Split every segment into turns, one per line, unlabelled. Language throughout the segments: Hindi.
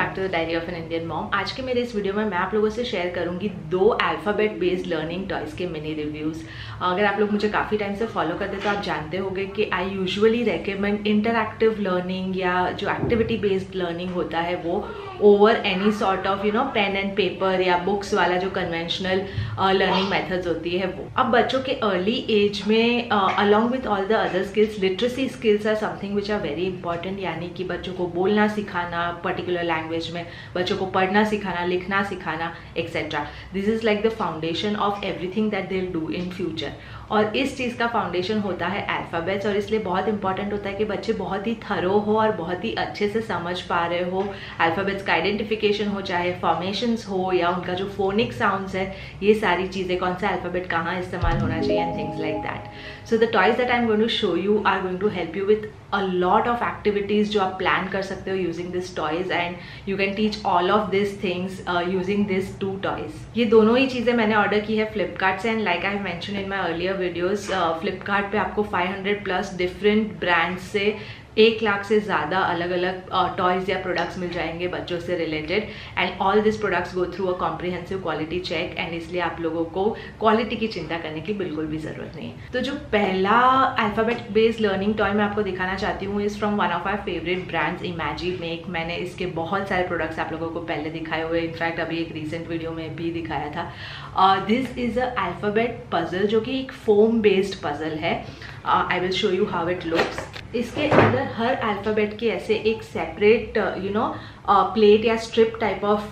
Back to the diary of an Indian mom. आज के मेरे इस वीडियो में मैं आप लोगों से शेयर करूंगी 2 अल्फ़ाबेट बेस्ड लर्निंग टॉयज़ के मिनी रिव्यूज़। अगर आप लोग मुझे काफ़ी टाइम से फॉलो करते तो आप जानते होंगे कि I usually recommend interactive learning या जो एक्टिविटी बेस्ड लर्निंग होता है वो over any sort of pen and paper या बुक्स वाला जो कन्वेंशनल लर्निंग मेथड्स होती है वो। अब बच्चों के अर्ली एज में along with all the other skills, literacy skills are something which are very important, यानी कि बच्चों को बोलना सिखाना पर्टिकुलर लैंग्वेज में, बच्चों को पढ़ना सिखाना, लिखना सिखाना etcetera. This is like the foundation of everything that they will do in future. और इस चीज़ का फाउंडेशन होता है अल्फ़ाबेट्स, और इसलिए बहुत इंपॉर्टेंट होता है कि बच्चे बहुत ही थरो हो और बहुत ही अच्छे से समझ पा रहे हो अल्फ़ाबेट्स का आइडेंटिफिकेशन हो, चाहे फॉर्मेशंस हो या उनका जो फोनिक साउंड्स है, ये सारी चीज़ें, कौन सा अल्फ़ाबेट कहाँ इस्तेमाल होना चाहिए and things like that. So the toys that I am going to show you are going to help you with a lot of activities जो आप प्लान कर सकते हो using this toys, and you can teach all of this things using this 2 toys. ये दोनों ही चीज़ें मैंने ऑर्डर की है फ्लिपकार्ट से, and like I mention in my earlier videos, Flipkart पे आपको 500+ डिफरेंट ब्रांड्स से 1 लाख से ज़्यादा अलग अलग टॉयज़ या प्रोडक्ट्स मिल जाएंगे बच्चों से related, and all this products go through a comprehensive quality check, and इसलिए आप लोगों को क्वालिटी की चिंता करने की बिल्कुल भी ज़रूरत नहीं है। तो जो पहला अल्फ़ाबेट बेस्ड लर्निंग टॉय मैं आपको दिखाना चाहती हूँ is from one of our favourite brands Imagimake. मैंने इसके बहुत सारे प्रोडक्ट्स आप लोगों को पहले दिखाए हुए, इनफैक्ट अभी एक रिसेंट वीडियो में भी दिखाया था। This is a alphabet puzzle जो कि एक फोम बेस्ड पजल है। I will show you how it looks. इसके अंदर हर अल्फ़ाबेट के ऐसे एक सेपरेट प्लेट या स्ट्रिप टाइप ऑफ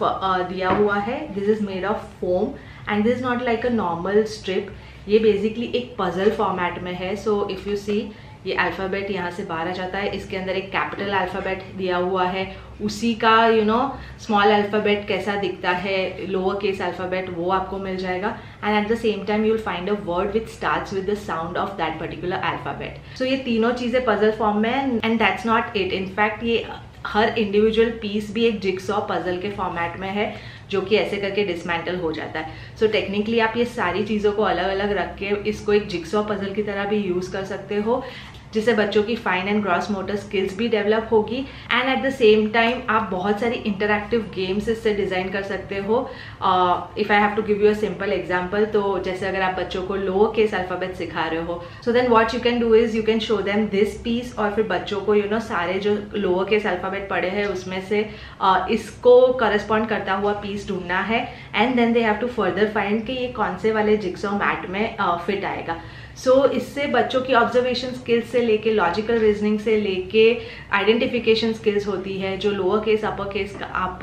दिया हुआ है। This is made of foam and this is not like a normal strip, ये बेसिकली एक पजल फॉर्मेट में है। सो इफ़ यू सी, ये अल्फ़ाबेट यहाँ से बाहर आ जाता है, इसके अंदर एक कैपिटल अल्फ़ाबेट दिया हुआ है, उसी का स्मॉल अल्फ़ाबेट कैसा दिखता है, लोअर केस अल्फ़ाबेट, वो आपको मिल जाएगा, and at the same time you will find a word which starts with the sound of that particular alphabet. So ये तीनों चीज़ें पजल फॉर्म में है, and that's not it. In fact ये हर इंडिविजुअल पीस भी एक जिक्सॉ पजल के फॉर्मेट में है, जो कि ऐसे करके डिसमेंटल हो जाता है। सो टेक्निकली आप ये सारी चीज़ों को अलग अलग रख के इसको एक जिक्सॉ पजल की तरह भी यूज़ कर सकते हो, जिससे बच्चों की fine and gross motor skills भी डेवलप होगी, and at the same time आप बहुत सारी इंटरैक्टिव गेम्स इससे डिज़ाइन कर सकते हो। If I have to give you a simple example, तो जैसे अगर आप बच्चों को लोअर केस अल्फ़ाबेट सिखा रहे हो, so then what you can do is you can show them this piece, और फिर बच्चों को सारे जो लोअर केस अल्फ़ाबेट पढ़े हैं उसमें से इसको करस्पॉन्ड करता हुआ पीस ढूंढना है, and then they have to further find कि ये कौन से वाले जिक्सॉ मैट में फिट आएगा। सो इससे बच्चों की ऑब्जर्वेशन स्किल्स से लेके लॉजिकल रीजनिंग से लेके आइडेंटिफिकेशन स्किल्स होती है, जो लोअर केस अपर केस आप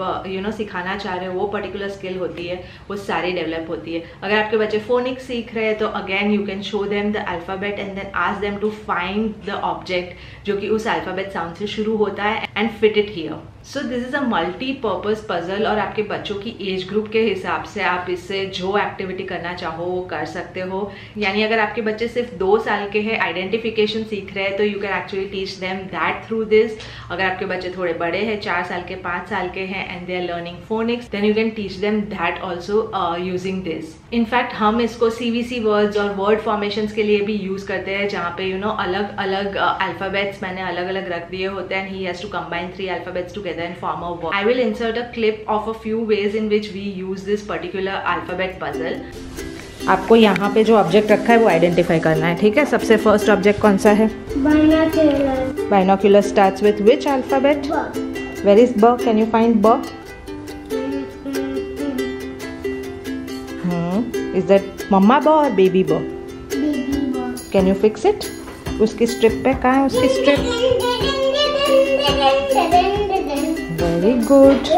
सिखाना चाह रहे हो वो पर्टिकुलर स्किल होती है, वो सारी डेवलप होती है। अगर आपके बच्चे फोनिक सीख रहे हैं तो again you can show them the alphabet and then ask them to find the object जो कि उस अल्फ़ाबेट साउंड से शुरू होता है and fit it here. So this is a multipurpose puzzle, और आपके बच्चों की एज ग्रुप के हिसाब से आप इससे जो एक्टिविटी करना चाहो वो कर सकते हो। यानी अगर आपके बच्चे सिर्फ 2 साल के हैं, आइडेंटिफिकेशन सीख रहे हैं, तो you can actually teach them that through this. अगर आपके बच्चे थोड़े बड़े हैं, 4 साल के, 5 साल के हैं, and they are learning phonics, then you can teach them that also using this. In fact हम इसको CVC वर्ड्स और वर्ड फॉर्मेशंस के लिए भी यूज करते हैं, जहाँ पे अलग अलग अल्फ़ाबेट्स मैंने अलग अलग रख दिए होते हैं, and he has to combine 3 alphabets together and form a word. I will insert a clip of a few ways in which we use this particular alphabet puzzle. आपको यहाँ पे जो ऑब्जेक्ट रखा है वो आइडेंटिफाई करना है, ठीक है। सबसे फर्स्ट ऑब्जेक्ट कौन सा है? Binocular. Binocular starts with which alphabet? B. Where is B? Can you find B? Is that mama B or baby B? Baby B. Can you fix it? उसकी स्ट्रिप पे कहाँ है उसकी स्ट्रिप? Very good.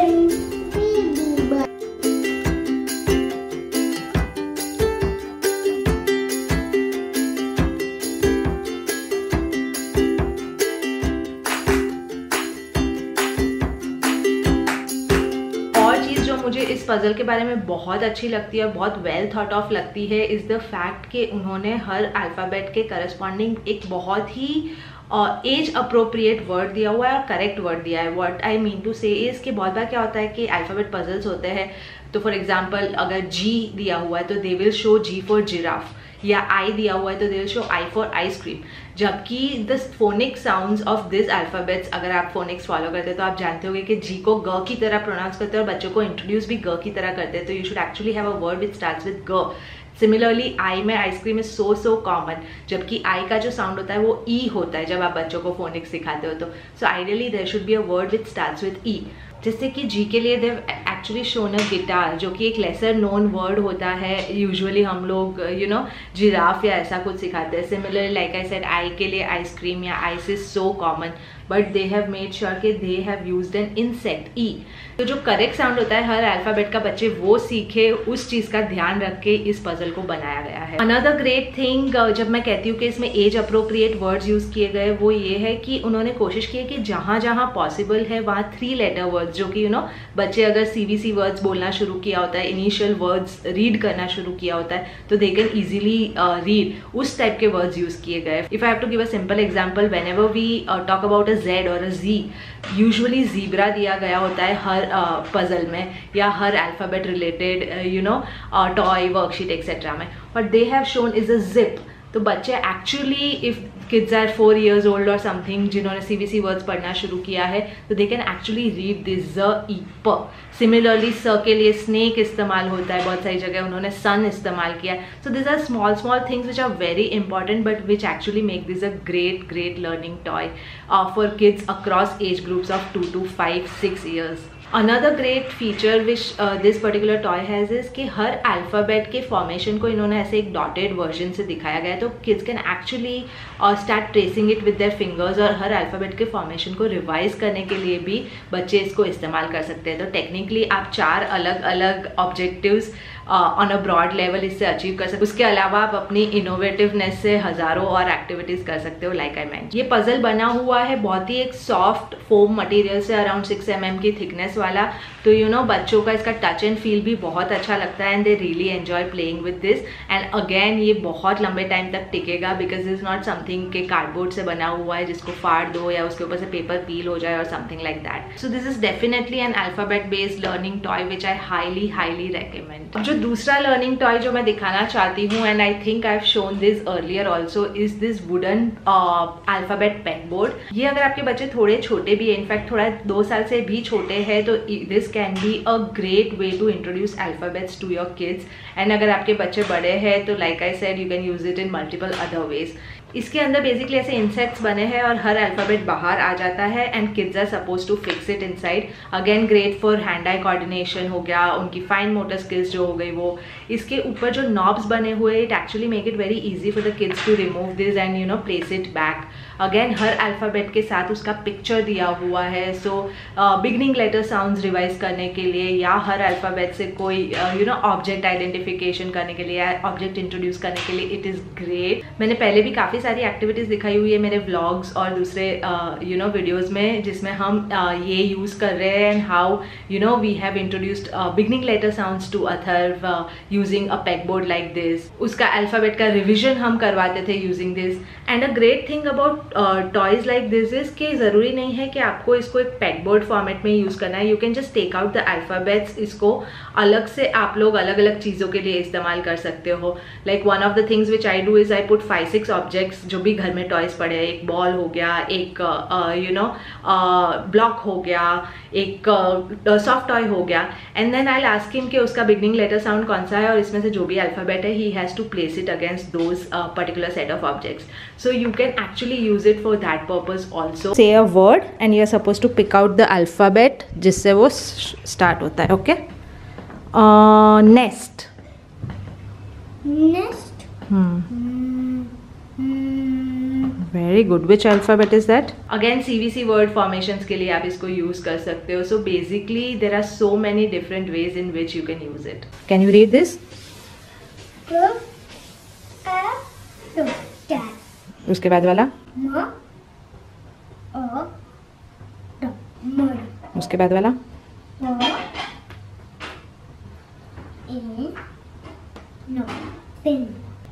और चीज़ जो मुझे इस पजल के बारे में बहुत अच्छी लगती है, बहुत वेल थॉट ऑफ लगती है, इज़ द फैक्ट कि उन्होंने हर अल्फ़ाबेट के करस्पॉन्डिंग एक बहुत ही एज अप्रोप्रिएट वर्ड दिया हुआ है और करेक्ट वर्ड दिया है। व्हाट आई मीन टू से इज कि बहुत बार क्या होता है कि अल्फ़ाबेट पजल्स होते हैं, तो फॉर एग्जांपल अगर G दिया हुआ है तो they will show G for giraffe, या आई दिया हुआ है तो they will show I for ice cream. जबकि the phonic sounds of this alphabets, अगर आप फोनिक्स फॉलो करते हैं तो आप जानते होंगे कि जी को ग की तरह प्रोनाउंस करते हैं और बच्चों को इंट्रोड्यूस भी ग की तरह करते हैं। तो you should actually have a word which starts with ग। सिमिलरली आई में आइसक्रीम इज सो कॉमन, जबकि आई का जो साउंड होता है वो ई होता है जब आप बच्चों को फोनिक्स सिखाते हो तो। So ideally there should be a word which starts with E. जैसे कि जी के लिए they've actually shown a guitar, जो कि एक लेसर नोन वर्ड होता है। यूजुअली हम लोग जिराफ या ऐसा कुछ सिखाते हैं। Similarly like I said, I के लिए आइसक्रीम या ice is so common, but they have made sure कि they have used an insect E. तो जो करेक्ट साउंड होता है हर अल्फाबेट का बच्चे वो सीखे, उस चीज का ध्यान रख के इस पजल को बनाया गया है। अनदर ग्रेट थिंग जब मैं कहती हूँ कि इसमें एज अप्रोप्रिएट वर्ड्स यूज किए गए, वो ये है कि उन्होंने कोशिश की है कि जहां जहां पॉसिबल है वहां 3 लेटर वर्ड्स, जो कि बच्चे अगर सीबीसी वर्ड्स बोलना शुरू किया होता है, इनिशियल वर्ड्स रीड करना शुरू किया होता है, तो दे कैन इजीली रीड, उस टाइप के वर्ड्स यूज किए गए। If I have to give a simple example, whenever we talk about a Z और अ जी, यूजुअली जीब्रा दिया गया होता है हर पजल में या हर alphabet related toy worksheet etcetera में, but they have shown is a zip. तो बच्चे actually, if kids are 4 years old और समथिंग, जिन्होंने सीबीसी वर्ड्स पढ़ना शुरू किया है, तो they can actually read this Z E प। सिमिलरली स के लिए स्नेक इस्तेमाल होता है, बहुत सारी जगह उन्होंने सन इस्तेमाल किया है। So this are small things which are very important but which actually make this a great learning toy for kids across age groups of 2 to 5-6 years. Another great feature which this particular toy has is कि हर अल्फ़ाबेट के फॉर्मेशन को इन्होंने ऐसे एक डॉटेड वर्जन से दिखाया गया है, तो kids can actually start tracing it with their fingers, और हर अल्फ़ाबेट के फॉर्मेशन को रिवाइज करने के लिए भी बच्चे इसको इस्तेमाल कर सकते हैं। तो टेक्निकली आप 4 अलग अलग objectives on a broad level इससे अचीव कर सकते हो। उसके अलावा आप अपनी इनोवेटिवनेस से हज़ारों और एक्टिविटीज़ कर सकते हो। लाइक आई मेंशन, ये पजल बना हुआ है बहुत ही एक सॉफ्ट फोम मटेरियल से, अराउंड 6 mm की थिकनेस वाला। तो बच्चों का इसका टच एंड फील भी बहुत अच्छा लगता है and they really enjoy playing with this. And again ये बहुत लंबे टाइम तक टिकेगा बिकॉज इज नॉट समथिंग के कार्डबोर्ड से बना हुआ है जिसको फाड़ दो या उसके ऊपर से पेपर पील हो जाए और something like that. So this is definitely an alphabet based learning toy which I highly recommend. जो दूसरा लर्निंग टॉय जो मैं दिखाना चाहती हूँ, and I think I have shown this earlier also, is this wooden alphabet peg board. ये अगर आपके बच्चे थोड़े छोटे भी है, इनफैक्ट थोड़ा 2 साल से भी छोटे हैं, तो this can be a great way to introduce alphabets to your kids. And अगर आपके बच्चे बड़े हैं तो like I said, you can use it in multiple other ways. इसके अंदर बेसिकली ऐसे इंसेक्ट्स बने हैं और हर अल्फाबेट बाहर आ जाता है and kids are suppose to fix it inside. Again great for hand eye coordination हो गया, उनकी फाइन मोटर स्किल्स जो हो गई वो। इसके ऊपर जो नॉब्स बने हुए, it actually make it very easy for the kids to remove this and place it back. Again हर अल्फाबेट के साथ उसका पिक्चर दिया हुआ है, so beginning letter sounds revise करने के लिए या हर अल्फाबेट से कोई ऑब्जेक्ट आइडेंटिफिकेशन करने के लिए या ऑब्जेक्ट इंट्रोड्यूस करने के लिए इट इज़ ग्रेट। मैंने पहले भी काफ़ी सारी एक्टिविटीज़ दिखाई हुई है मेरे व्लॉग्स और दूसरे वीडियोज़ में, जिसमें हम ये यूज़ कर रहे हैं and how we have introduced beginning letter sounds to Atharv using a pegboard like this. उसका अल्फाबेट का रिविजन हम करवाते थे using this. And a great thing about toys like this is कि ज़रूरी नहीं है कि आपको इसको एक पेगबोर्ड फॉर्मेट में यूज़ करना है। You can just take out the alphabets, इसको अलग से आप लोग अलग अलग चीज़ों के लिए इस्तेमाल कर सकते हो। Like one of the things which I do is I put 5-6 objects जो भी घर में टॉयज पड़े हैं, एक बॉल हो गया, एक ब्लॉक हो गया, एक सॉफ्ट टॉय हो गया, and then I ask him कि उसका बिगनिंग लेटर साउंड कौन सा है और इसमें से जो भी अल्फाबेट है he has to place it against those particular set of objects. So you can actually use it for that purpose also. Say a word and you are suppose to pick out the alphabet जिससे वो स्टार्ट होता है। Okay, next. Very good. Which alphabet is that? Again CVC word formations के लिए आप इसको यूज कर सकते हो। So basically there are so many different ways in which you can use it. Can you read this? उसके बाद वाला? उसके बाद वाला?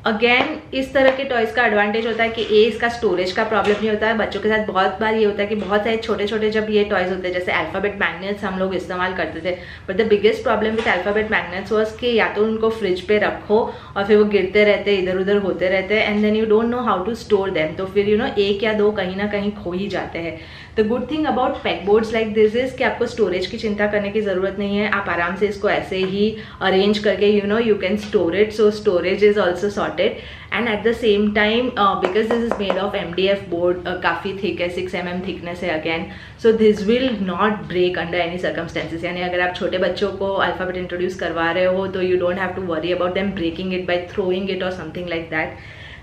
अगेन इस तरह के टॉयज़ का एडवांटेज होता है कि इसका स्टोरेज का प्रॉब्लम नहीं होता है। बच्चों के साथ बहुत बार ये होता है कि बहुत सारे छोटे छोटे जब ये टॉयज़ होते हैं, जैसे अल्फ़ाबेट मैग्नेट्स हम लोग इस्तेमाल करते थे, but the biggest problem with alphabet magnets was कि या तो उनको फ्रिज पे रखो और फिर वो गिरते रहते, इधर उधर होते रहते हैं, and then you don't know how to store them. तो फिर एक या दो कहीं ना कहीं खो ही जाते हैं। The good thing about peg boards like this is कि आपको स्टोरेज की चिंता करने की ज़रूरत नहीं है। आप आराम से इसको ऐसे ही अरेंज करके you can store it, so storage is also sorted. And at the same time because this is made of MDF board, काफ़ी थिक है, 6 mm थिकनेस है again, so this will not break under any circumstances. यानी अगर आप छोटे बच्चों को अल्फ़ाबेट इंट्रोड्यूस करवा रहे हो तो you don't have to worry about them breaking it by throwing it और समथिंग लाइक दैट।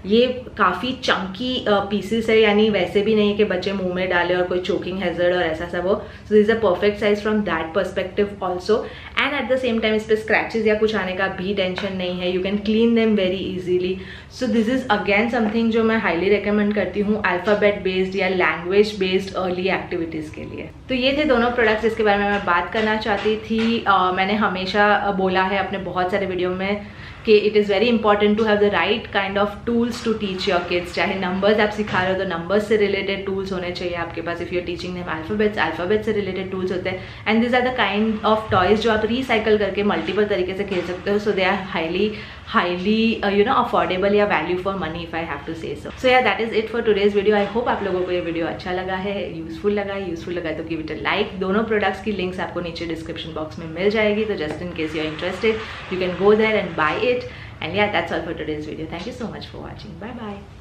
ये काफ़ी चंकी पीसेस है, यानी वैसे भी नहीं कि बच्चे मुंह में डाले और कोई चोकिंग हैजर्ड और ऐसा सब हो। So this is a perfect size from that perspective also. And at the same time इस पर स्क्रैचेस या कुछ आने का भी टेंशन नहीं है, you can clean them very easily. So this is again something जो मैं हाईली रिकमेंड करती हूँ अल्फ़ाबेट बेस्ड या लैंग्वेज बेस्ड अर्ली एक्टिविटीज़ के लिए। तो ये थे दोनों प्रोडक्ट्स जिसके बारे में मैं बात करना चाहती थी। मैंने हमेशा बोला है अपने बहुत सारे वीडियो में कि it is very important to have the right kind of tools to teach your kids. चाहे नंबर्स आप सिखा रहे हो तो नंबर्स से रिलेटेड टूल्स होने चाहिए आपके पास। If you are teaching them alphabets से रिलेटेड टूल्स होते हैं। And this are the kind of toys जो आप रिसाइकल करके मल्टीपल तरीके से खेल सकते हो। So they are highly affordable या value for money, if I have to say so. Yeah that is it for today's video. I hope आप लोगों को ये वीडियो अच्छा लगा है, यूजफुल लगा तो गिव इट अ लाइक। दोनों प्रोडक्ट्स की लिंक्स आपको नीचे डिस्क्रिप्शन बॉक्स में मिल जाएगी, तो just in case you are interested you can go there and buy it. And yeah, that's all for today's video. Thank you so much for watching. Bye bye.